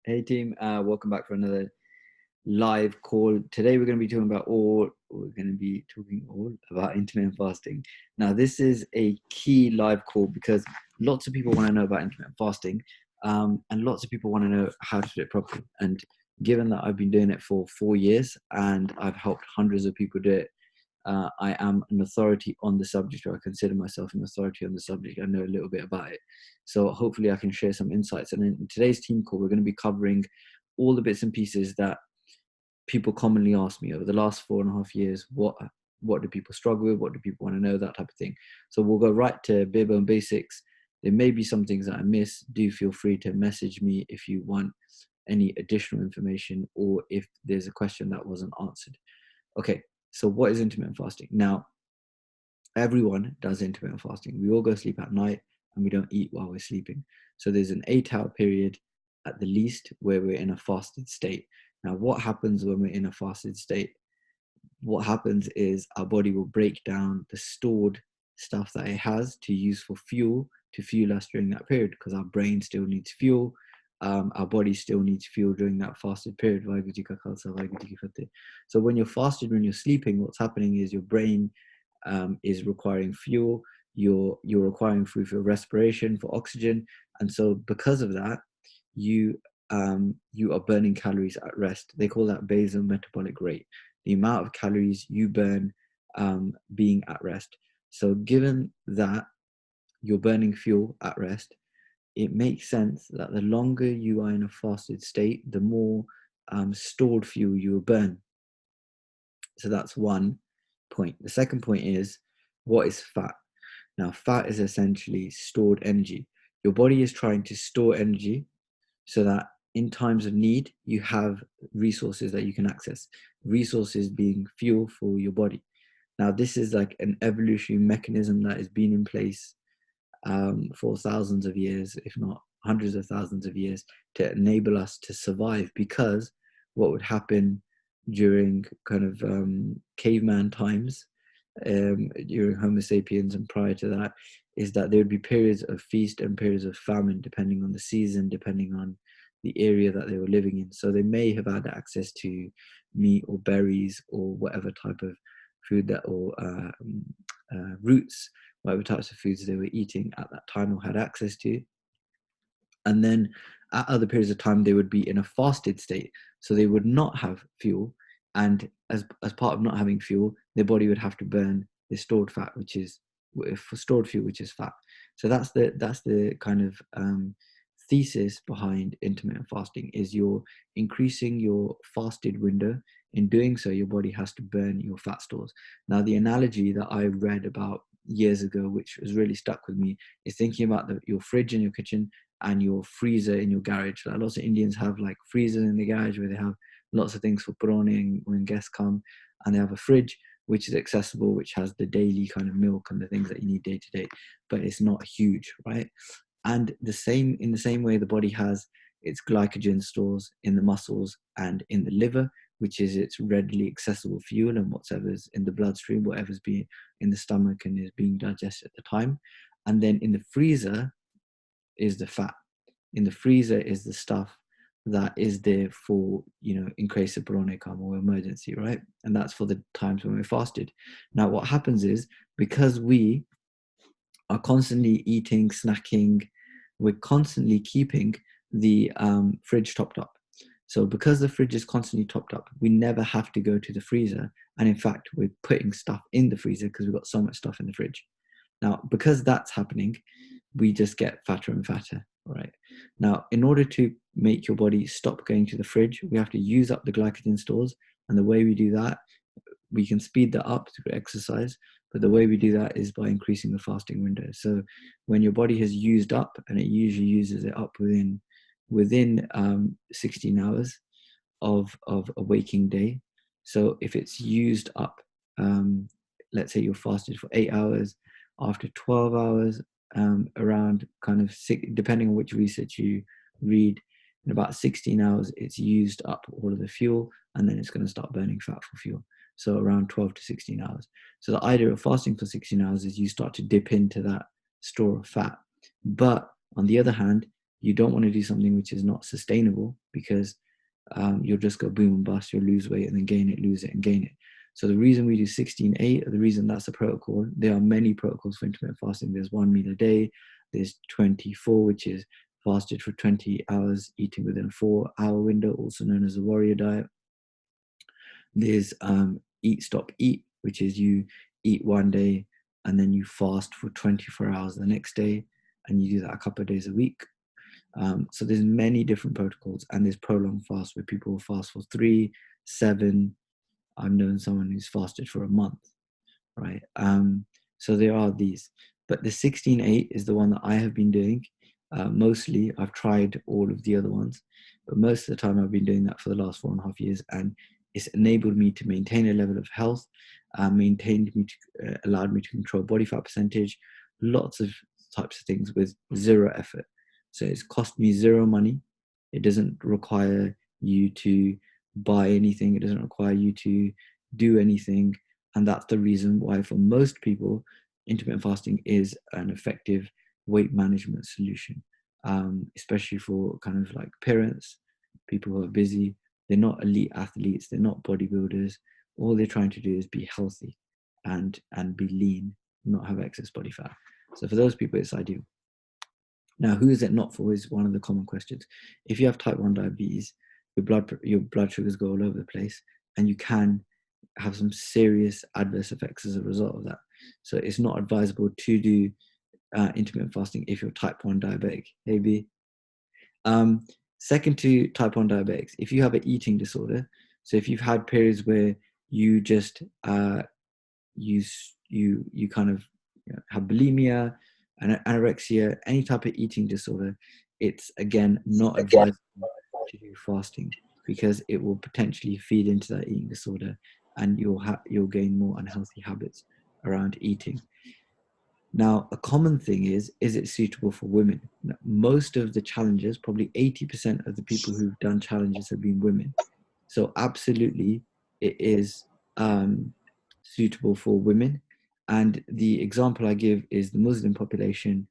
Hey team, welcome back for another live call. Today we're going to be talking all about intermittent fasting. Now this is a key live call because lots of people want to know about intermittent fasting, and lots of people want to know how to do it properly. And given that I've been doing it for 4 years and I've helped hundreds of people do it, I am an authority on the subject, or I consider myself an authority on the subject. I know a little bit about it. So hopefully I can share some insights. And in today's team call, we're going to be covering all the bits and pieces that people commonly ask me over the last 4.5 years. What do people struggle with? What do people want to know? That type of thing. So we'll go right to bare bone basics. There may be some things that I miss. Do feel free to message me if you want any additional information or if there's a question that wasn't answered. Okay, so what is intermittent fasting? Now, everyone does intermittent fasting. We all go sleep at night and we don't eat while we're sleeping. So there's an 8-hour period at the least where we're in a fasted state. Now, what happens when we're in a fasted state? What happens is our body will break down the stored stuff that it has to use for fuel to fuel us during that period, because our brain still needs fuel. Our body still needs fuel during that fasted period. So when you're fasted, when you're sleeping, what's happening is your brain is requiring fuel. You're requiring food for respiration, for oxygen, and so because of that, you you are burning calories at rest. They call that basal metabolic rate, the amount of calories you burn being at rest. So given that you're burning fuel at rest, it makes sense that the longer you are in a fasted state, the more stored fuel you will burn. So that's one point. The second point is, what is fat? Now, fat is essentially stored energy. Your body is trying to store energy so that in times of need, you have resources that you can access, resources being fuel for your body. Now, this is like an evolutionary mechanism that has been in place for thousands of years, if not hundreds of thousands of years, to enable us to survive. Because what would happen during kind of caveman times, during Homo sapiens and prior to that, is that there would be periods of feast and periods of famine, depending on the season, depending on the area that they were living in. So they may have had access to meat or berries or whatever type of food that, or roots, whatever types of foods they were eating at that time or had access to. And then at other periods of time, they would be in a fasted state. So they would not have fuel. And as part of not having fuel, their body would have to burn the stored fat, which is for stored fuel, which is fat. So that's the kind of thesis behind intermittent fasting, is you're increasing your fasted window. In doing so, your body has to burn your fat stores. Now, the analogy that I read about years ago, which has really stuck with me, is thinking about your fridge in your kitchen and your freezer in your garage. Like lots of Indians have like freezers in the garage where they have lots of things for prawn when guests come, and they have a fridge which is accessible, which has the daily kind of milk and the things that you need day to day, but it's not huge, right? And in the same way, the body has its glycogen stores in the muscles and in the liver, which is its readily accessible fuel, and whatever's in the bloodstream, whatever's being in the stomach and is being digested at the time. And then in the freezer is the fat. In the freezer is the stuff that is there for, in case of Bronecom or emergency, right? And that's for the times when we're fasted. Now, what happens is, because we are constantly eating, snacking, we're constantly keeping the fridge topped up. So because the fridge is constantly topped up, we never have to go to the freezer. And in fact, we're putting stuff in the freezer because we've got so much stuff in the fridge. Now, because that's happening, we just get fatter and fatter, right? Now, in order to make your body stop going to the fridge, we have to use up the glycogen stores. And the way we do that, we can speed that up through exercise, but the way we do that is by increasing the fasting window. So when your body has used up, and it usually uses it up within 16 hours of a waking day. So if it's used up, let's say you're fasted for 8 hours, after 12 hours, around kind of depending on which research you read, in about 16 hours, it's used up all of the fuel, and then it's going to start burning fat for fuel. So around 12 to 16 hours. So the idea of fasting for 16 hours is you start to dip into that store of fat. But on the other hand, you don't want to do something which is not sustainable, because you'll just go boom and bust. You'll lose weight and then gain it, lose it and gain it. So the reason we do 16-8, or the reason that's a protocol, there are many protocols for intermittent fasting. There's 1 meal a day. There's 24, which is fasted for 20 hours, eating within a 4-hour window, also known as the warrior diet. There's eat, stop, eat, which is you eat one day and then you fast for 24 hours the next day, and you do that a couple of days a week. So there's many different protocols, and there's prolonged fast where people will fast for 3, 7. I've known someone who's fasted for a month, right? So there are these, but the 16-8 is the one that I have been doing. Mostly, I've tried all of the other ones, but most of the time I've been doing that for the last 4.5 years, and it's enabled me to maintain a level of health, allowed me to control body fat percentage, lots of types of things with zero effort. So it's cost me zero money. It doesn't require you to buy anything. It doesn't require you to do anything. And that's the reason why, for most people, intermittent fasting is an effective weight management solution, especially for kind of like parents, people who are busy. They're not elite athletes. They're not bodybuilders. All they're trying to do is be healthy and be lean, not have excess body fat. So for those people, it's ideal. Now, who is it not for is one of the common questions. If you have type 1 diabetes, your blood sugars go all over the place, and you can have some serious adverse effects as a result of that. So it's not advisable to do intermittent fasting if you're type 1 diabetic. Hey, B. Second to type 1 diabetics, if you have an eating disorder, so if you've had periods where you just you kind of have bulimia and anorexia, any type of eating disorder, it's again not advisable to do fasting, because it will potentially feed into that eating disorder, and you'll gain more unhealthy habits around eating. Now, a common thing is it suitable for women? Now, most of the challenges, probably 80% of the people who've done challenges have been women. So absolutely, it is suitable for women. And the example I give is the Muslim population,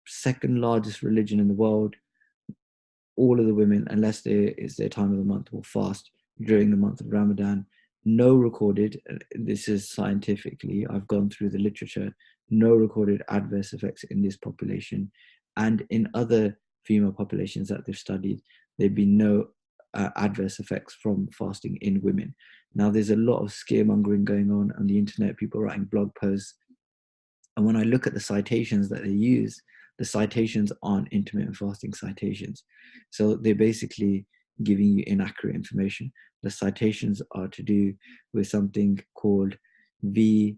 second largest religion in the world. All of the women, unless it's their time of the month, will fast during the month of Ramadan. No recorded, this is scientifically, I've gone through the literature, no recorded adverse effects in this population. And in other female populations that they've studied, there've been no adverse effects from fasting in women. Now, there's a lot of scaremongering going on the internet, people writing blog posts. And when I look at the citations that they use, the citations aren't intermittent fasting citations. So they're basically giving you inaccurate information. The citations are to do with something called VCD,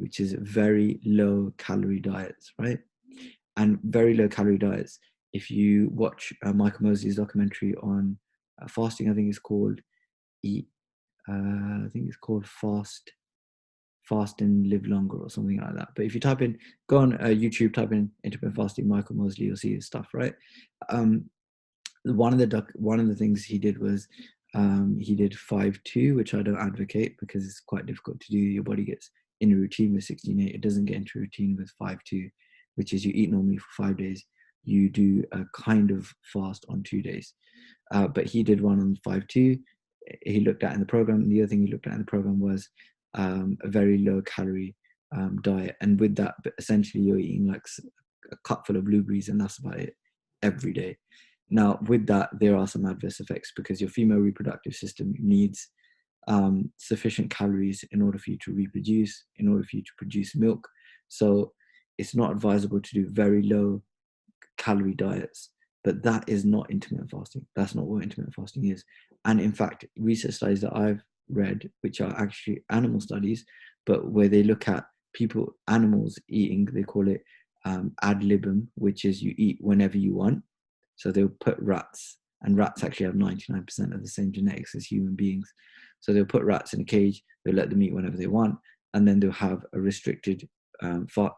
which is very low calorie diets, right? And very low calorie diets, if you watch Michael Mosley's documentary on fasting, I think it's called Fast and Live Longer or something like that. But if you go on YouTube, type in intermittent fasting Michael Mosley, you'll see his stuff, right? One of the things he did was he did 5-2, which I don't advocate because it's quite difficult to do. Your body gets in a routine with 16-8. It doesn't get into routine with 5-2, which is you eat normally for 5 days. You do a kind of fast on 2 days. But he did one on 5-2. He looked at in the program. The other thing he looked at in the program was a very low calorie diet. And with that, essentially you're eating like a cupful of blueberries, and that's about it every day. Now, with that, there are some adverse effects, because your female reproductive system needs sufficient calories in order for you to reproduce, in order for you to produce milk. So it's not advisable to do very low calorie diets. But that is not intermittent fasting. That's not what intermittent fasting is. And in fact, research studies that I've read, which are actually animal studies, but where they look at animals eating, they call it ad libum, which is you eat whenever you want. So they'll put rats, and rats actually have 99% of the same genetics as human beings. So they'll put rats in a cage, they'll let them eat whenever they want, and then they'll have a restricted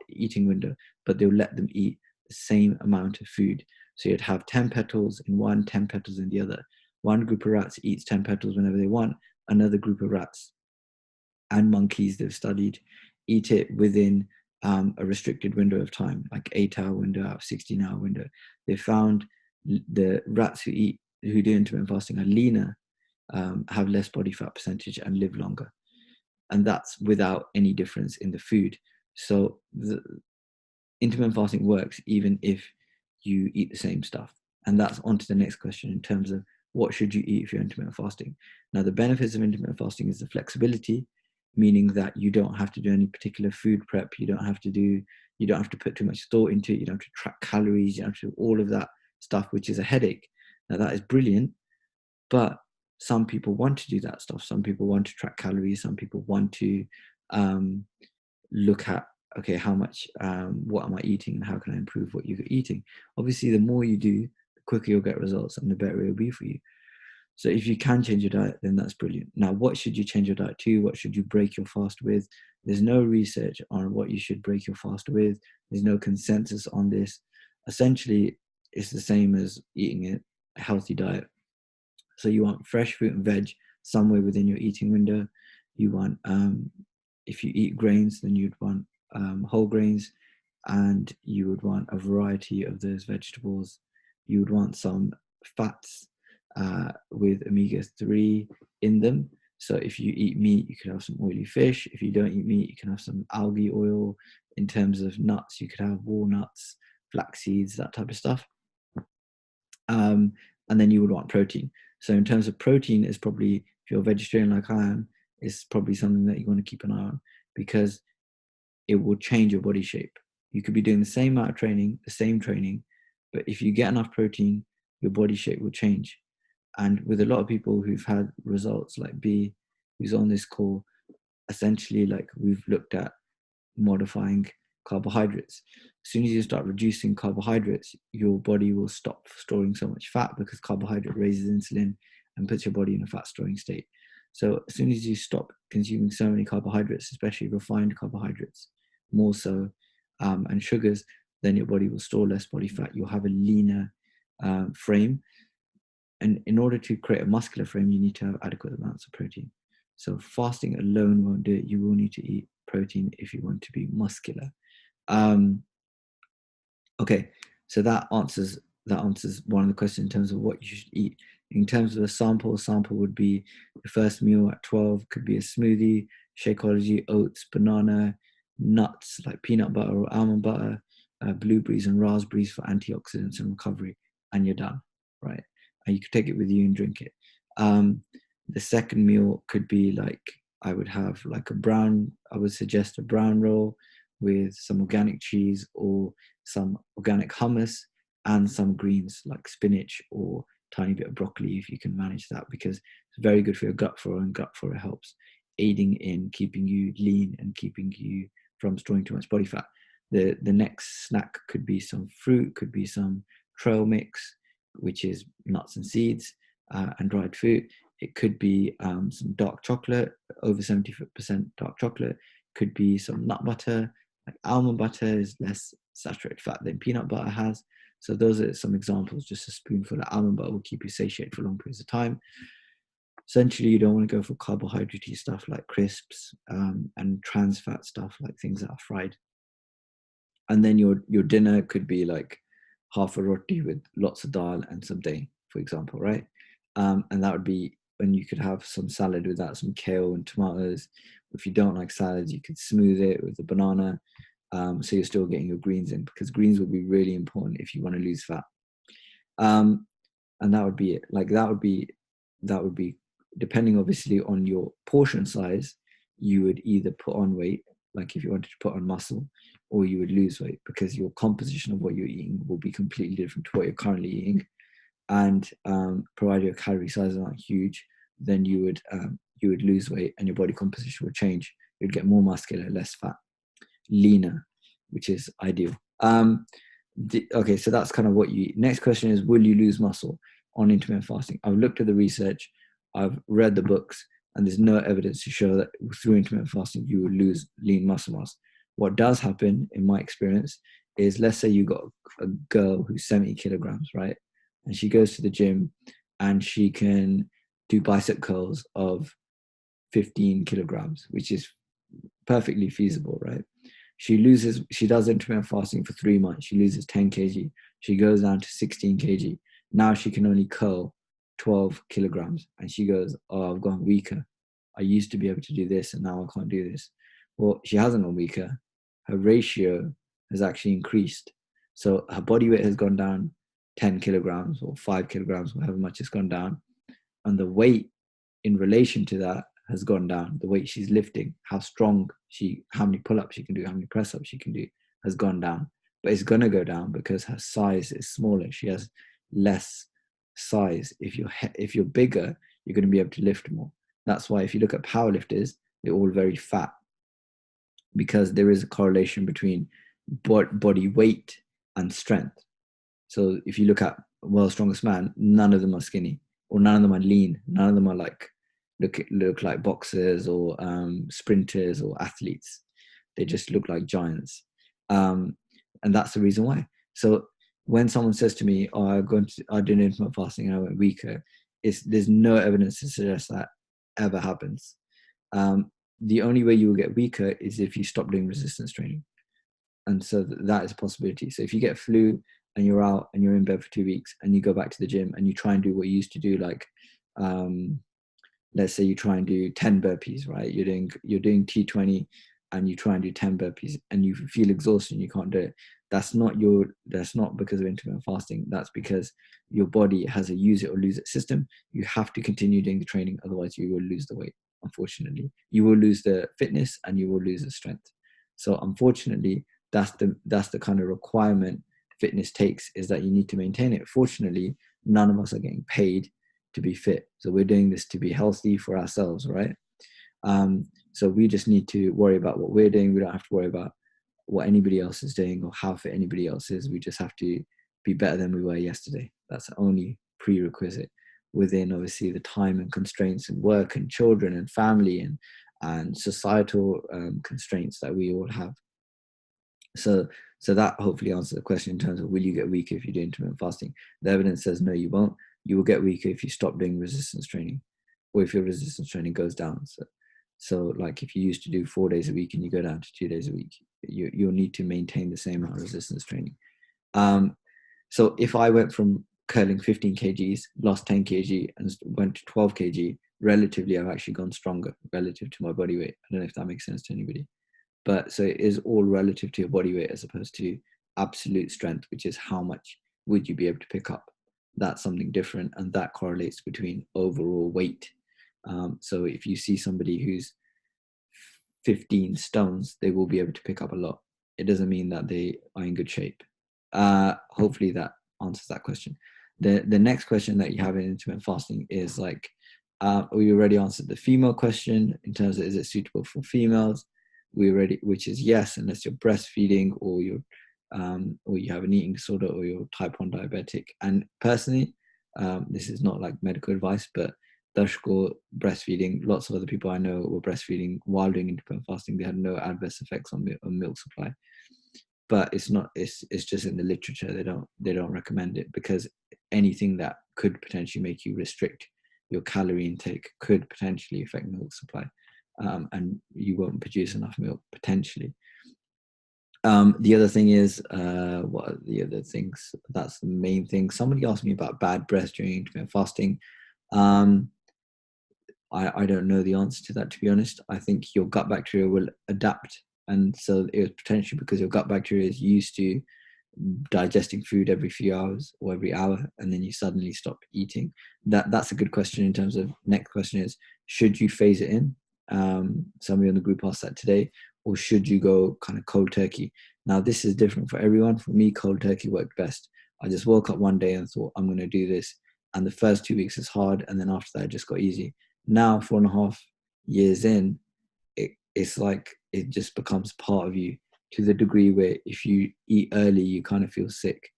eating window, but they'll let them eat the same amount of food. So you'd have 10 petals in one, 10 petals in the other. One group of rats eats 10 petals whenever they want. Another group of rats and monkeys they've studied eat it within a restricted window of time, like 8-hour window out of 16-hour window. They found the rats who do intermittent fasting are leaner, have less body fat percentage, and live longer. And that's without any difference in the food. So the intermittent fasting works even if you eat the same stuff. And that's on to the next question in terms of what should you eat if you're intermittent fasting. Now, the benefits of intermittent fasting is the flexibility, meaning that you don't have to do any particular food prep. You don't have to put too much thought into it. You don't have to track calories. You don't have to do all of that stuff, which is a headache. Now, that is brilliant, but some people want to do that stuff. Some people want to track calories. Some people want to look at, okay, how much, what am I eating and how can I improve what you're eating? Obviously, the more you do, the quicker you'll get results and the better it'll be for you. So if you can change your diet, then that's brilliant. Now, what should you change your diet to? What should you break your fast with? There's no research on what you should break your fast with. There's no consensus on this. Essentially, it's the same as eating a healthy diet. So you want fresh fruit and veg somewhere within your eating window. You want, if you eat grains, then you'd want whole grains, and you would want a variety of those vegetables. You would want some fats with omega-3 in them. So if you eat meat, you could have some oily fish. If you don't eat meat, you can have some algae oil. In terms of nuts, you could have walnuts, flax seeds, that type of stuff. And then you would want protein. So in terms of protein, is probably, if you're a vegetarian like I am, is probably something that you want to keep an eye on, because it will change your body shape. You could be doing the same amount of training, the same training, but if you get enough protein, your body shape will change. And with a lot of people who've had results, like B, who's on this call, essentially, like, we've looked at modifying carbohydrates. As soon as you start reducing carbohydrates, your body will stop storing so much fat, because carbohydrate raises insulin and puts your body in a fat storing state. So as soon as you stop consuming so many carbohydrates, especially refined carbohydrates, more so, and sugars, then your body will store less body fat. You'll have a leaner frame. And in order to create a muscular frame, you need to have adequate amounts of protein. So fasting alone won't do it. You will need to eat protein if you want to be muscular. Okay, so that answers one of the questions in terms of what you should eat. In terms of a sample would be the first meal at 12 could be a smoothie, Shakeology, oats, banana, nuts like peanut butter or almond butter, blueberries and raspberries for antioxidants and recovery, and you're done, right? And you could take it with you and drink it. The second meal could be like, I would suggest a brown roll with some organic cheese or some organic hummus and some greens like spinach or tiny bit of broccoli if you can manage that, because it's very good for your gut flora, and gut flora helps aiding in keeping you lean and keeping you from storing too much body fat. The next snack could be some fruit, could be some trail mix, which is nuts and seeds and dried fruit. It could be some dark chocolate, over 70% dark chocolate. Could be some nut butter. Like almond butter is less saturated fat than peanut butter has. So those are some examples. Just a spoonful of almond butter will keep you satiated for long periods of time. Essentially, you don't want to go for carbohydrate stuff like crisps and trans fat stuff like things that are fried. And then your dinner could be like half a roti with lots of dal and some dahi, for example, right? And that would be, and you could have some salad with that, some kale and tomatoes. If you don't like salads, you could smooth it with a banana. So you're still getting your greens in, because greens will be really important if you want to lose fat. And that would be it. Like that would be depending obviously on your portion size, you would either put on weight, like if you wanted to put on muscle, or you would lose weight, because your composition of what you're eating will be completely different to what you're currently eating. And provided your calorie sizes aren't huge, then you would lose weight and your body composition would change. You'd get more muscular, less fat, leaner, which is ideal. Okay, so that's kind of what you eat. Next question is, will you lose muscle on intermittent fasting? I've looked at the research, I've read the books, and there's no evidence to show that through intermittent fasting you will lose lean muscle mass. What does happen, in my experience, is, let's say you got a girl who's 70 kilograms, right? And she goes to the gym and she can do bicep curls of 15 kilograms, which is perfectly feasible, right? She does intermittent fasting for 3 months. She loses 10 kg. She goes down to 16 kg. Now she can only curl 12 kilograms. And she goes, oh, I've gotten weaker. I used to be able to do this and now I can't do this. Well, she hasn't gone weaker. Her ratio has actually increased. So her body weight has gone down 10 kilograms or 5 kilograms, however much it's gone down. And the weight in relation to that has gone down. The weight she's lifting, how many pull-ups she can do, how many press-ups she can do, has gone down. But it's going to go down because her size is smaller. She has less size. If you're bigger, you're going to be able to lift more. That's why if you look at powerlifters, they're all very fat, because there is a correlation between body weight and strength. So if you look at World's Strongest Man, none of them are skinny, or none of them are lean. None of them are like look like boxers or sprinters or athletes. They just look like giants, and that's the reason why. So when someone says to me, "Oh, I did intermittent fasting and I went weaker," there's no evidence to suggest that ever happens. The only way you will get weaker is if you stop doing resistance training, and so that is a possibility. So if you get flu and you're out and you're in bed for 2 weeks and you go back to the gym and you try and do what you used to do, like let's say you try and do 10 burpees, right? You're doing T20 and you try and do 10 burpees and you feel exhausted and you can't do it. That's not because of intermittent fasting. That's because your body has a use it or lose it system. You have to continue doing the training, otherwise you will lose the weight. Unfortunately, you will lose the fitness and you will lose the strength. So unfortunately, that's the kind of requirement fitness takes, is that you need to maintain it. Fortunately, none of us are getting paid to be fit, so we're doing this to be healthy for ourselves, right? So we just need to worry about what we're doing. We don't have to worry about what anybody else is doing or how fit anybody else is. We just have to be better than we were yesterday. That's the only prerequisite, within obviously the time and constraints and work and children and family and societal constraints that we all have. So that hopefully answers the question in terms of, will you get weaker if you do intermittent fasting? The evidence says no, you won't. You will get weaker if you stop doing resistance training, or if your resistance training goes down. So like if you used to do 4 days a week and you go down to 2 days a week, you'll need to maintain the same amount of resistance training. So if I went from curling 15 kgs, lost 10 kg and went to 12 kg, relatively I've actually gone stronger relative to my body weight. I don't know if that makes sense to anybody. But so it is all relative to your body weight as opposed to absolute strength, which is how much would you be able to pick up. That's something different, and that correlates between overall weight. So if you see somebody who's 15 stones, they will be able to pick up a lot. It doesn't mean that they are in good shape. Hopefully that answers that question. The next question that you have in intermittent fasting is like, we already answered the female question in terms of, is it suitable for females? Which is yes, unless you're breastfeeding or you have an eating disorder or you're type 1 diabetic. And personally, this is not like medical advice, but Dashko breastfeeding, lots of other people I know were breastfeeding while doing intermittent fasting. They had no adverse effects on milk supply. But it's just in the literature. They don't recommend it, because anything that could potentially make you restrict your calorie intake could potentially affect milk supply. And you won't produce enough milk potentially. The other thing is, what are the other things? That's the main thing. Somebody asked me about bad breath during intermittent fasting. I don't know the answer to that, to be honest. I think your gut bacteria will adapt. And so it's potentially because your gut bacteria is used to digesting food every few hours or every hour, and then you suddenly stop eating. That's a good question. In terms of, next question is, should you phase it in? Somebody on the group asked that today. Or should you go kind of cold turkey? Now this is different for everyone. For me, cold turkey worked best. I just woke up one day and thought, I'm going to do this, and the first 2 weeks is hard, and then after that it just got easy. Now 4.5 years in, it's like it just becomes part of you, to the degree where if you eat early, you kind of feel sick.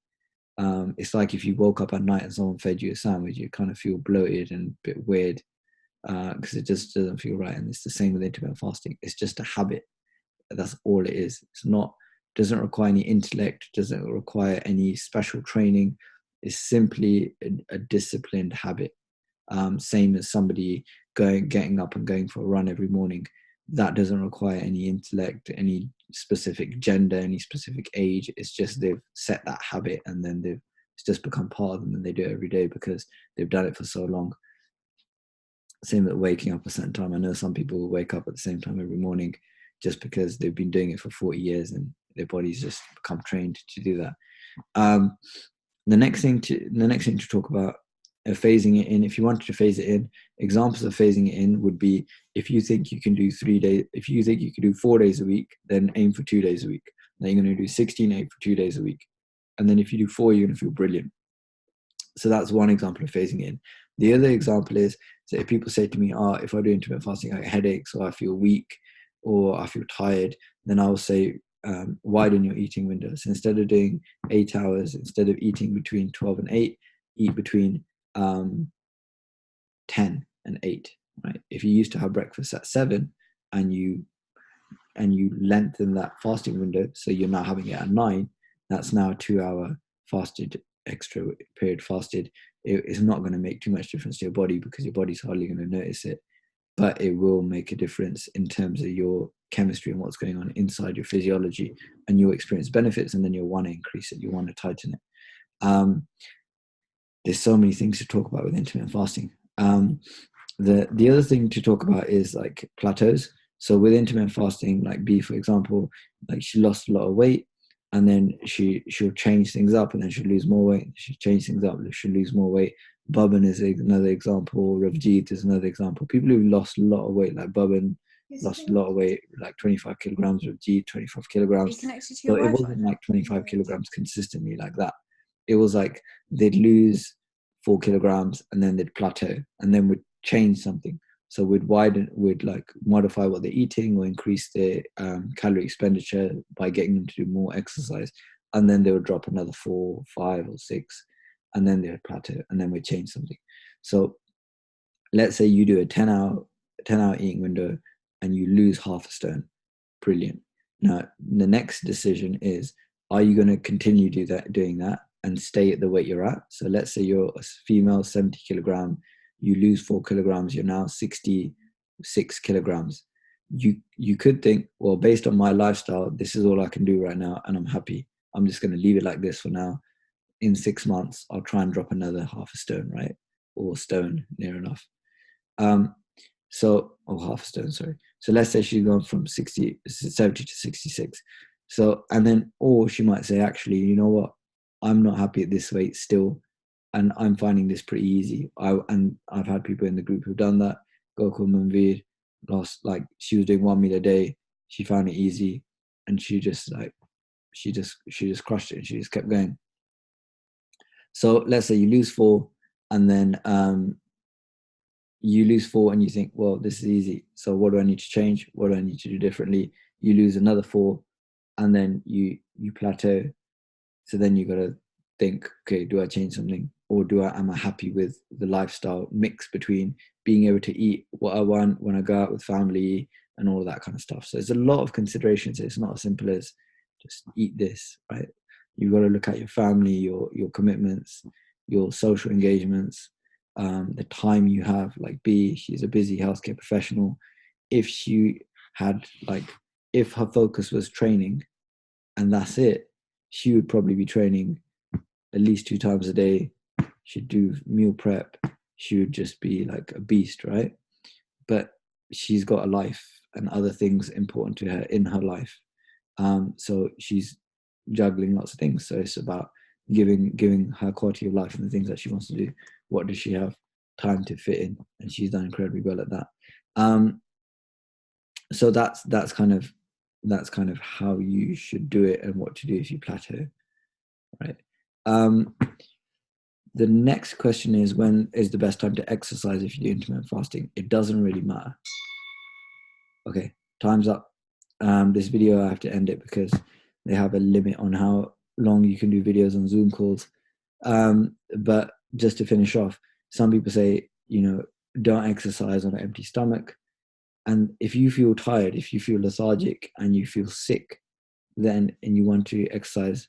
It's like if you woke up at night and someone fed you a sandwich, you kind of feel bloated and a bit weird, because it just doesn't feel right. And it's the same with intermittent fasting. It's just a habit. That's all it is. Doesn't require any intellect, doesn't require any special training. It's simply a disciplined habit. Same as somebody getting up and going for a run every morning. that doesn't require any intellect, any specific gender, any specific age. It's just they've set that habit, and then it's just become part of them, and they do it every day because they've done it for so long. Same with waking up a certain time. I know some people will wake up at the same time every morning just because they've been doing it for 40 years and their body's just become trained to do that. The next thing to talk about, phasing it in. If you wanted to phase it in, examples of phasing it in would be, if you think you can do 3 days, if you think you can do 4 days a week, then aim for 2 days a week. Then you're going to do 16/8 for 2 days a week. And then if you do 4, you're going to feel brilliant. So that's one example of phasing in. The other example is, so if people say to me, if I do intermittent fasting, I get headaches, or I feel weak, or I feel tired, then I will say, widen your eating window. So instead of doing 8 hours, instead of eating between 12 and 8, eat between 10 and 8. Right? If you used to have breakfast at 7 and you lengthen that fasting window, so you're now having it at 9, that's now a 2-hour fasted, extra period fasted. It's not going to make too much difference to your body because your body's hardly going to notice it, but it will make a difference in terms of your chemistry and what's going on inside your physiology, and you'll experience benefits, and then you'll want to increase it, you want to tighten it. There's so many things to talk about with intermittent fasting. The other thing to talk about is like plateaus. So with intermittent fasting, like B, for example, like she lost a lot of weight, and then she'll change things up, and then she'll lose more weight. She'll change things up, she'll lose more weight. Bubban is another example. Ravjeet is another example. People who lost a lot of weight, like Bubban, lost a lot of weight, like 25 kilograms. Ravjeet, 25 kilograms. So it wasn't like 25 kilograms consistently like that. It was like they'd lose 4 kilograms and then they'd plateau, and then would change something. So we'd like modify what they're eating or increase their calorie expenditure by getting them to do more exercise. And then they would drop another 4, 5 or 6, and then they would plateau, and then we'd change something. So let's say you do a 10-hour eating window and you lose half a stone. Brilliant. Now, the next decision is, are you going to continue doing that and stay at the weight you're at? So let's say you're a female, 70 kilogram, you lose 4 kilograms, you're now 66 kilograms. You could think, well, based on my lifestyle, this is all I can do right now, and I'm happy. I'm just going to leave it like this for now. In 6 months, I'll try and drop another half a stone, right? Or stone, near enough. Half a stone, sorry. So let's say she's gone from 70 to 66. So, and then, or she might say, actually, you know what? I'm not happy at this weight still, and I'm finding this pretty easy. I've had people in the group who've done that. Gokul Manveer lost, like, she was doing 1 meal a day. She found it easy, and she just crushed it, and she just kept going. So let's say you lose 4, and then you lose 4 and you think, well, this is easy. So what do I need to change? What do I need to do differently? You lose another 4, and then you plateau. So then you got to think, okay, do I change something, or am I happy with the lifestyle mix between being able to eat what I want when I go out with family and all of that kind of stuff? So there's a lot of considerations. It's not as simple as just eat this, right? You've got to look at your family, your commitments, your social engagements, the time you have. Like B, she's a busy healthcare professional. If her focus was training and that's it, she would probably be training at least 2 times a day. She'd do meal prep. She would just be like a beast, right? But she's got a life and other things important to her in her life. So she's juggling lots of things. So it's about giving her quality of life and the things that she wants to do. What does she have time to fit in? And she's done incredibly well at that. So that's kind of how you should do it and what to do if you plateau, right? The next question is, when is the best time to exercise if you do intermittent fasting? It doesn't really matter. Okay, time's up. This video, I have to end it because they have a limit on how long you can do videos on Zoom calls. But just to finish off, some people say, don't exercise on an empty stomach. And if you feel tired, if you feel lethargic and you feel sick, and you want to exercise,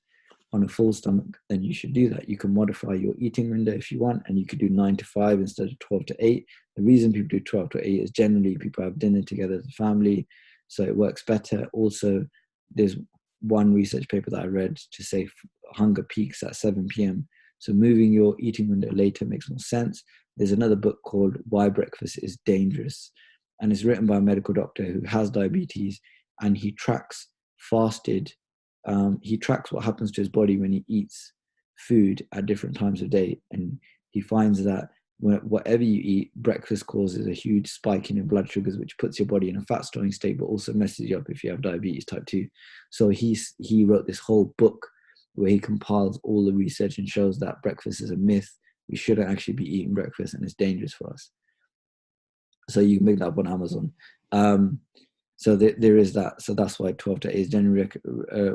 on a full stomach, then you should do that. You can modify your eating window if you want, and you could do 9 to 5 instead of 12 to 8. The reason people do 12 to 8 is generally people have dinner together as a family, so it works better. Also, there's one research paper that I read to say hunger peaks at 7 p.m. So moving your eating window later makes more sense. There's another book called Why Breakfast is Dangerous, and it's written by a medical doctor who has diabetes, and he tracks he tracks what happens to his body when he eats food at different times of day. And he finds that whatever you eat, breakfast causes a huge spike in your blood sugars, which puts your body in a fat storing state, but also messes you up if you have diabetes type 2. So he wrote this whole book where he compiles all the research and shows that breakfast is a myth. We shouldn't actually be eating breakfast, and it's dangerous for us. So you can pick that up on Amazon. So there is that. So that's why 12 to 8 is generally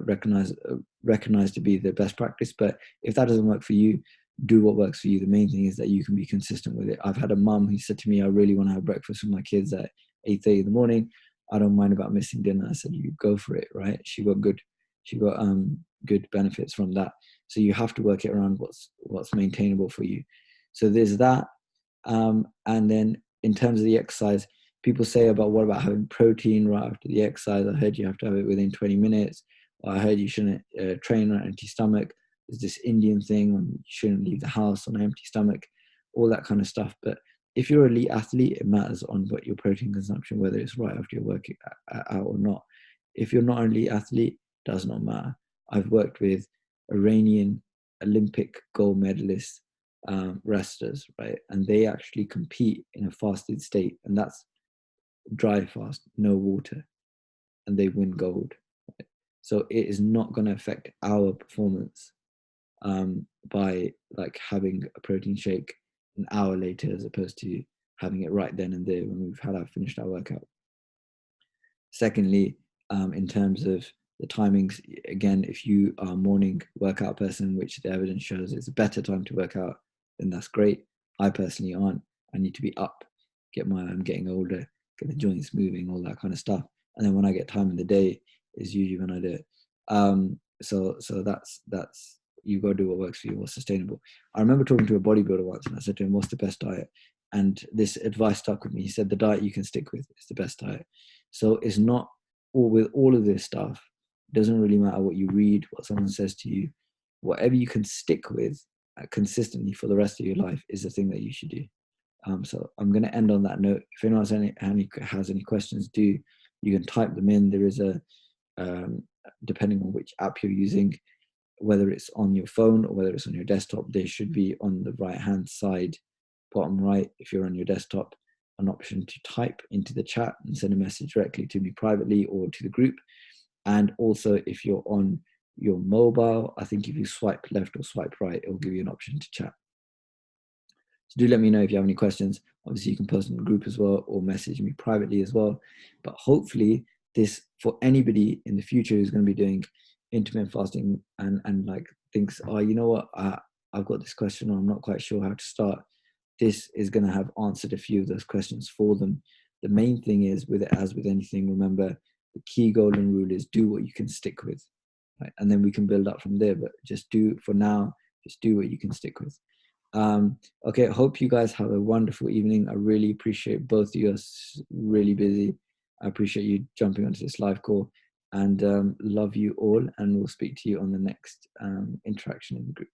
recognized to be the best practice. But if that doesn't work for you, do what works for you. The main thing is that you can be consistent with it. I've had a mum who said to me, I really want to have breakfast with my kids at 8:30 in the morning. I don't mind about missing dinner. I said, you go for it, right? She got good benefits from that. So you have to work it around what's maintainable for you. So there's that. And then in terms of the exercise, people say what about having protein right after the exercise? I heard you have to have it within 20 minutes. Or I heard you shouldn't train on an empty stomach. There's this Indian thing, you shouldn't leave the house on an empty stomach, all that kind of stuff. But if you're an elite athlete, it matters on what your protein consumption, whether it's right after you're working out or not. If you're not an elite athlete, it does not matter. I've worked with Iranian Olympic gold medalist wrestlers, right? And they actually compete in a fasted state, and that's dry fast, no water, and they win gold. Right? So it is not going to affect our performance by like having a protein shake an hour later as opposed to having it right then and there when we've finished our workout. Secondly, in terms of the timings, again, if you are a morning workout person, which the evidence shows it's a better time to work out, then that's great. I personally aren't. I need to be up, I'm getting older, get the joints moving, all that kind of stuff. And then when I get time in the day is usually when I do it. So that's you got to do what works for you, what's sustainable. I remember talking to a bodybuilder once, and I said to him, what's the best diet? And this advice stuck with me. He said, the diet you can stick with is the best diet. So it's not with all of this stuff, it doesn't really matter what you read, what someone says to you. Whatever you can stick with consistently for the rest of your life is the thing that you should do. So I'm going to end on that note. If anyone has any questions, you can type them in. There is depending on which app you're using, whether it's on your phone or whether it's on your desktop, they should be on the right hand side, bottom right, if you're on your desktop, an option to type into the chat and send a message directly to me privately or to the group. And also if you're on your mobile, I think if you swipe left or swipe right, it will give you an option to chat. So do let me know if you have any questions. Obviously you can post in the group as well or message me privately as well. But hopefully this, for anybody in the future who's going to be doing intermittent fasting and like thinks, oh, you know what, I've got this question or I'm not quite sure how to start, this is going to have answered a few of those questions for them. The main thing is, with it, as with anything, remember the key golden rule is do what you can stick with, right? And then we can build up from there. But just do what you can stick with. Okay, I hope you guys have a wonderful evening. I really appreciate both of you are really busy. I appreciate you jumping onto this live call, and love you all, and we'll speak to you on the next interaction in the group.